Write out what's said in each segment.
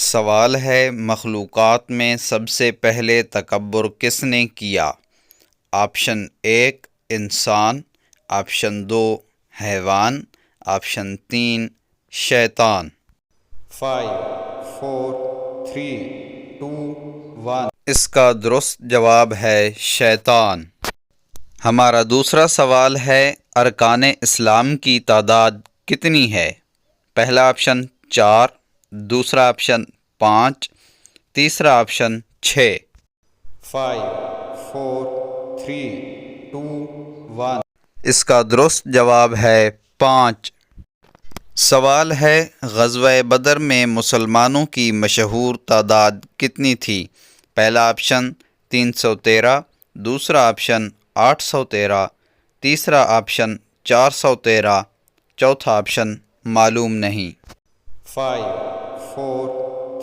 سوال ہے مخلوقات میں سب سے پہلے تکبر کس نے کیا؟ آپشن 1 انسان، آپشن 2 حیوان، آپشن 3 شیطان۔ 5 4 3 2 1 اس کا درست جواب ہے شیطان۔ ہمارا دوسرا سوال ہے ارکان اسلام کی تعداد کتنی ہے؟ پہلا آپشن 4، دوسرا آپشن 5، تیسرا آپشن 6۔ 5 4 3 2 1 اس کا درست جواب ہے 5۔ سوال ہے غزوہ بدر میں مسلمانوں کی مشہور تعداد کتنی تھی؟ پہلا آپشن 313، دوسرا آپشن 813، تیسرا آپشن 413، چوتھا آپشن معلوم نہیں۔ 5 4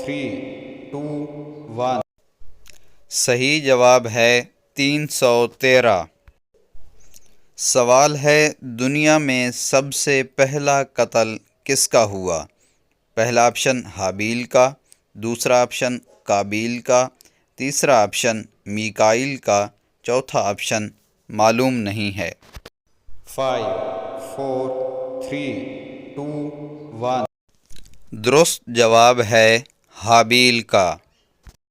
3 2 1 صحیح جواب ہے 313۔ سوال ہے دنیا میں سب سے پہلا قتل کس کا ہوا؟ پہلا آپشن حابیل کا، دوسرا آپشن قابیل کا، تیسرا آپشن میکائیل کا، چوتھا آپشن معلوم نہیں ہے۔ 5 4 3 2 1 درست جواب ہے حابیل کا۔